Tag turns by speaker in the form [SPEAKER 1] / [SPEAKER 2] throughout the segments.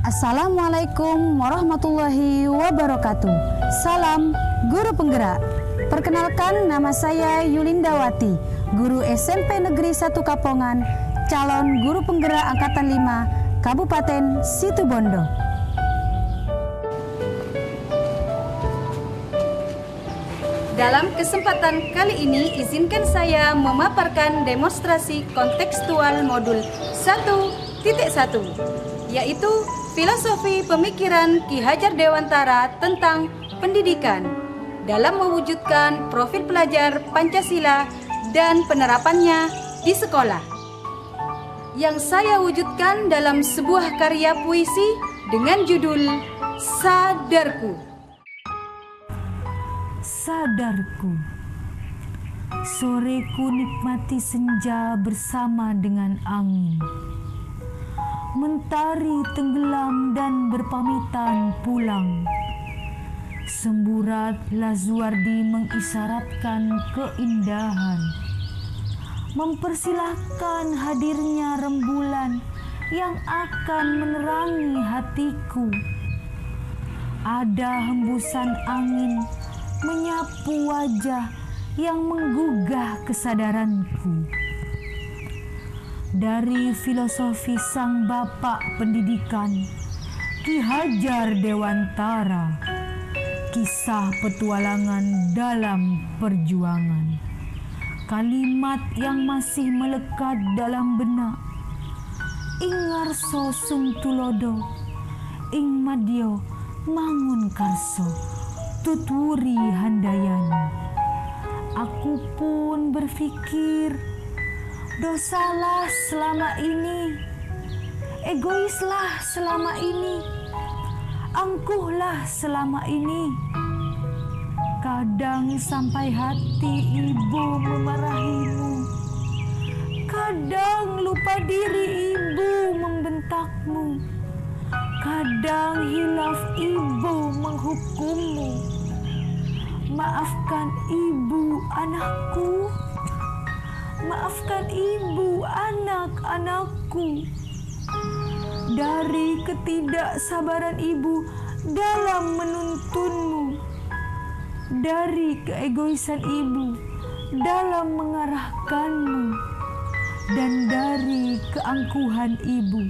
[SPEAKER 1] Assalamualaikum warahmatullahi wabarakatuh. Salam Guru Penggerak. Perkenalkan, nama saya Yulindawati, guru SMP Negeri 1 Kapongan, calon Guru Penggerak Angkatan 5, Kabupaten Situbondo. Dalam kesempatan kali ini, izinkan saya memaparkan demonstrasi kontekstual modul 1.1, yaitu filosofi pemikiran Ki Hajar Dewantara tentang pendidikan dalam mewujudkan profil pelajar Pancasila dan penerapannya di sekolah, yang saya wujudkan dalam sebuah karya puisi dengan judul Sadarku.
[SPEAKER 2] Sadarku, soreku nikmati senja bersama dengan angin. Mentari tenggelam dan berpamitan pulang. Semburat Lazuardi mengisyaratkan keindahan, mempersilahkan hadirnya rembulan yang akan menerangi hatiku. Ada hembusan angin menyapu wajah yang menggugah kesadaranku. Dari filosofi sang bapak pendidikan Ki Hajar Dewantara, kisah petualangan dalam perjuangan, kalimat yang masih melekat dalam benak. Ing ngarso sung tulodo, ing madya mangun karso, tuturi handayani. Aku pun berpikir, dosalah selama ini, egoislah selama ini, angkuhlah selama ini. Kadang sampai hati ibu memarahimu, kadang lupa diri ibu membentakmu, kadang hilaf ibu menghukummu. Maafkan ibu anakku, maafkan ibu anak-anakku. Dari ketidaksabaran ibu dalam menuntunmu, dari keegoisan ibu dalam mengarahkanmu, dan dari keangkuhan ibu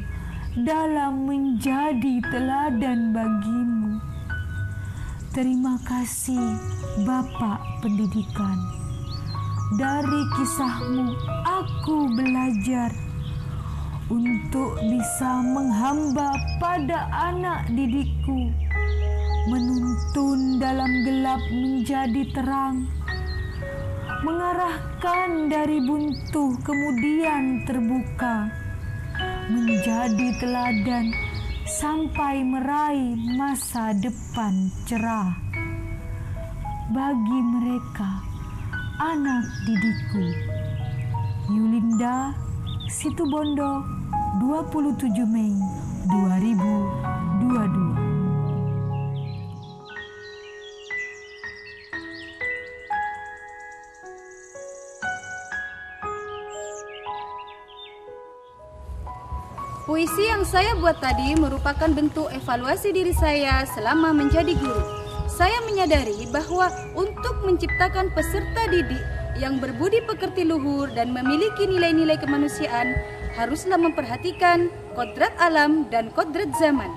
[SPEAKER 2] dalam menjadi teladan bagimu. Terima kasih Bapak Pendidikan. Dari kisahmu aku belajar untuk bisa menghamba pada anak didikku, menuntun dalam gelap menjadi terang, mengarahkan dari buntu kemudian terbuka, menjadi teladan sampai meraih masa depan cerah. Bagi mereka, anak didikku. Yulinda, Situbondo, 27 Mei 2022.
[SPEAKER 1] Puisi yang saya buat tadi merupakan bentuk evaluasi diri saya selama menjadi guru. Saya menyadari bahwa untuk menciptakan peserta didik yang berbudi pekerti luhur dan memiliki nilai-nilai kemanusiaan, haruslah memperhatikan kodrat alam dan kodrat zaman.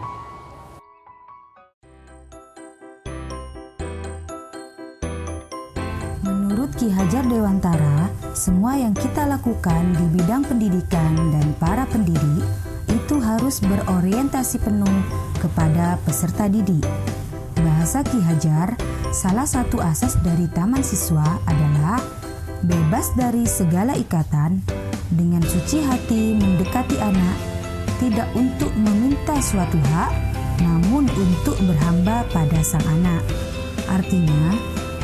[SPEAKER 3] Menurut Ki Hajar Dewantara, semua yang kita lakukan di bidang pendidikan dan para pendidik itu harus berorientasi penuh kepada peserta didik. Bahasa Ki Hajar, salah satu asas dari taman siswa adalah bebas dari segala ikatan, dengan suci hati mendekati anak, tidak untuk meminta suatu hak, namun untuk berhamba pada sang anak. Artinya,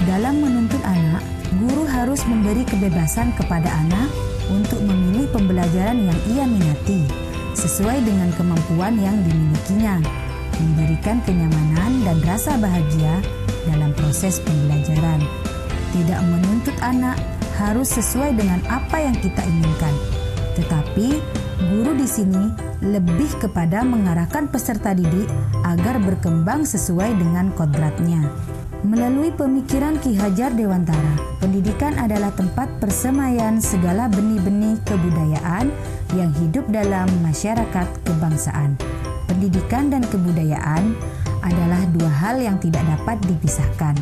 [SPEAKER 3] dalam menuntun anak, guru harus memberi kebebasan kepada anak untuk memilih pembelajaran yang ia minati, sesuai dengan kemampuan yang dimilikinya, memberikan kenyamanan dan rasa bahagia dalam proses pembelajaran. Tidak menuntut anak harus sesuai dengan apa yang kita inginkan, tetapi Guru di sini lebih kepada mengarahkan peserta didik agar berkembang sesuai dengan kodratnya. Melalui pemikiran Ki Hajar Dewantara, pendidikan adalah tempat persemaian segala benih-benih kebudayaan yang hidup dalam masyarakat kebangsaan. Pendidikan dan kebudayaan adalah dua hal yang tidak dapat dipisahkan.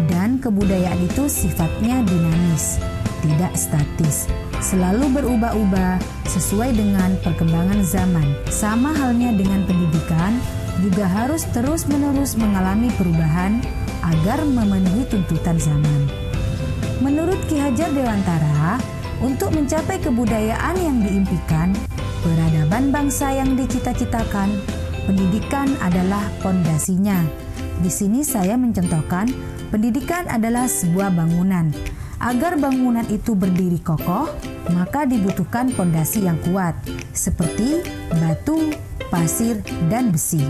[SPEAKER 3] Dan kebudayaan itu sifatnya dinamis, tidak statis, selalu berubah-ubah sesuai dengan perkembangan zaman. Sama halnya dengan pendidikan, juga harus terus-menerus mengalami perubahan agar memenuhi tuntutan zaman. Menurut Ki Hajar Dewantara, untuk mencapai kebudayaan yang diimpikan, peradaban bangsa yang dicita-citakan, pendidikan adalah pondasinya. Di sini saya mencontohkan, pendidikan adalah sebuah bangunan. Agar bangunan itu berdiri kokoh, maka dibutuhkan pondasi yang kuat, seperti batu, pasir, dan besi.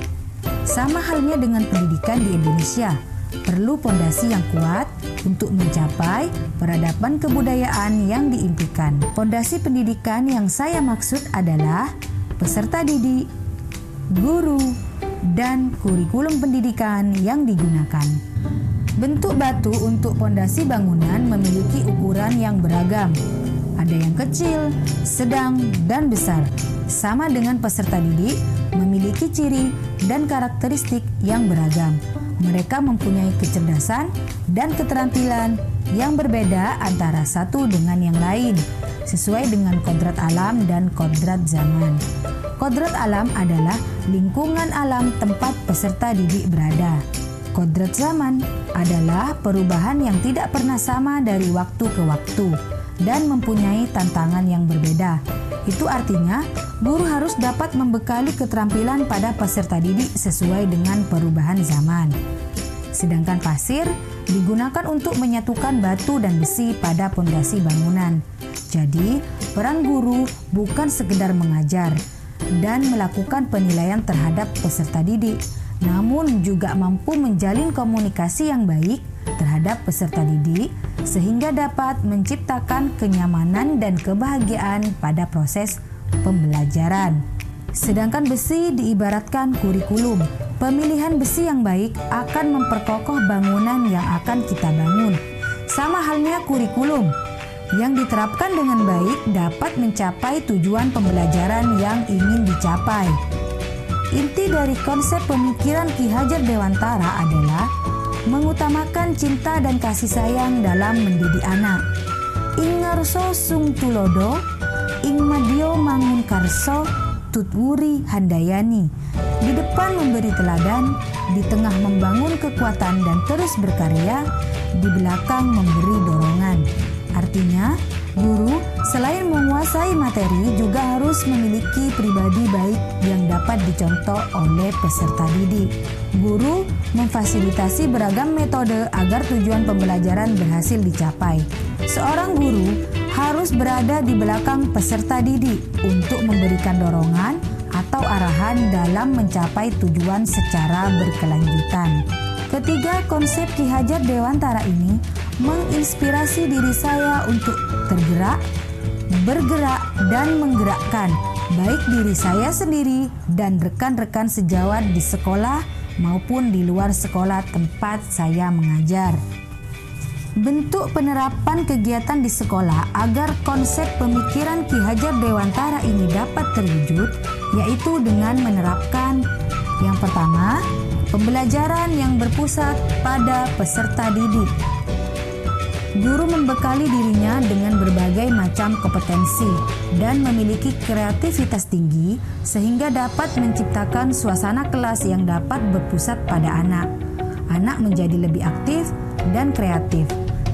[SPEAKER 3] Sama halnya dengan pendidikan di Indonesia, perlu pondasi yang kuat untuk mencapai peradaban kebudayaan yang diimpikan. Pondasi pendidikan yang saya maksud adalah peserta didik, guru, dan kurikulum pendidikan yang digunakan. Bentuk batu untuk pondasi bangunan memiliki ukuran yang beragam. Ada yang kecil, sedang, dan besar. Sama dengan peserta didik, memiliki ciri dan karakteristik yang beragam. Mereka mempunyai kecerdasan dan keterampilan yang berbeda antara satu dengan yang lain, sesuai dengan kodrat alam dan kodrat zaman. Kodrat alam adalah lingkungan alam tempat peserta didik berada. Kodrat zaman adalah perubahan yang tidak pernah sama dari waktu ke waktu dan mempunyai tantangan yang berbeda. Itu artinya, guru harus dapat membekali keterampilan pada peserta didik sesuai dengan perubahan zaman. Sedangkan pasir digunakan untuk menyatukan batu dan besi pada pondasi bangunan. Jadi, peran guru bukan sekedar mengajar dan melakukan penilaian terhadap peserta didik, namun juga mampu menjalin komunikasi yang baik terhadap peserta didik sehingga dapat menciptakan kenyamanan dan kebahagiaan pada proses pembelajaran. Sedangkan besi diibaratkan kurikulum. Pemilihan besi yang baik akan memperkokoh bangunan yang akan kita bangun. Sama halnya kurikulum yang diterapkan dengan baik dapat mencapai tujuan pembelajaran yang ingin dicapai. Inti dari konsep pemikiran Ki Hajar Dewantara adalah mengutamakan cinta dan kasih sayang dalam mendidik anak. Ing ngarso sung tulodo, ing madyo mangun karso, tutwuri handayani. Di depan memberi teladan, di tengah membangun kekuatan dan terus berkarya, di belakang memberi dorongan. Artinya, guru selain menguasai materi juga harus memiliki pribadi baik yang dapat dicontoh oleh peserta didik. Guru memfasilitasi beragam metode agar tujuan pembelajaran berhasil dicapai. Seorang guru harus berada di belakang peserta didik untuk memberikan dorongan atau arahan dalam mencapai tujuan secara berkelanjutan. Ketiga, konsep Ki Hajar Dewantara ini menginspirasi diri saya untuk tergerak, bergerak, dan menggerakkan baik diri saya sendiri dan rekan-rekan sejawat di sekolah maupun di luar sekolah tempat saya mengajar. Bentuk penerapan kegiatan di sekolah agar konsep pemikiran Ki Hajar Dewantara ini dapat terwujud, yaitu dengan menerapkan yang pertama, pembelajaran yang berpusat pada peserta didik. Guru membekali dirinya dengan berbagai macam kompetensi dan memiliki kreativitas tinggi sehingga dapat menciptakan suasana kelas yang dapat berpusat pada anak. Anak menjadi lebih aktif dan kreatif.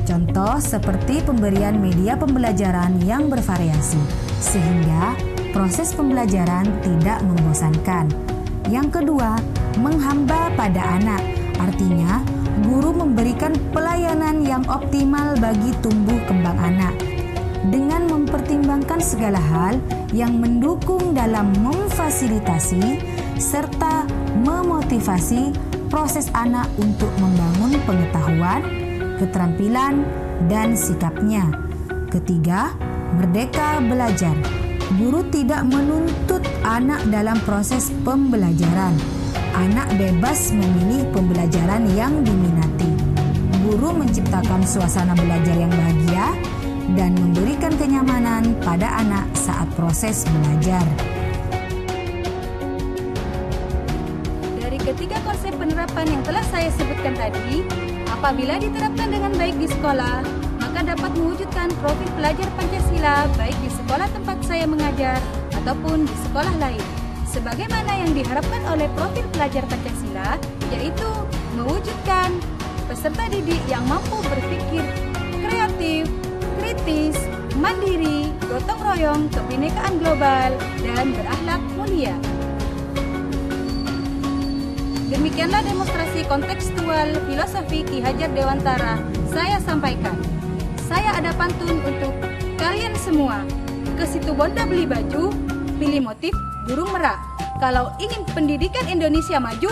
[SPEAKER 3] Contoh seperti pemberian media pembelajaran yang bervariasi sehingga proses pembelajaran tidak membosankan. Yang kedua, menghamba pada anak. Artinya, guru memberikan pelayanan yang optimal bagi tumbuh kembang anak dengan mempertimbangkan segala hal yang mendukung dalam memfasilitasi serta memotivasi proses anak untuk membangun pengetahuan, keterampilan, dan sikapnya. Ketiga, merdeka belajar. Guru tidak menuntut anak dalam proses pembelajaran. Anak bebas memilih pembelajaran yang diminati. Guru menciptakan suasana belajar yang bahagia dan memberikan kenyamanan pada anak saat proses belajar.
[SPEAKER 1] Dari ketiga konsep penerapan yang telah saya sebutkan tadi, apabila diterapkan dengan baik di sekolah, maka dapat mewujudkan profil pelajar Pancasila baik di sekolah tempat saya mengajar ataupun di sekolah lain. Sebagaimana yang diharapkan oleh profil pelajar Pancasila, yaitu mewujudkan peserta didik yang mampu berpikir kreatif, kritis, mandiri, gotong royong, kebinekaan global, dan berakhlak mulia. Demikianlah demonstrasi kontekstual filosofi Ki Hajar Dewantara saya sampaikan. Saya ada pantun untuk kalian semua. Ke situ Bonda beli baju, pilih motif burung merak. Kalau ingin pendidikan Indonesia maju,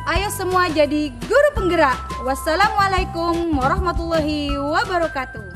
[SPEAKER 1] ayo semua jadi guru penggerak. Wassalamualaikum warahmatullahi wabarakatuh.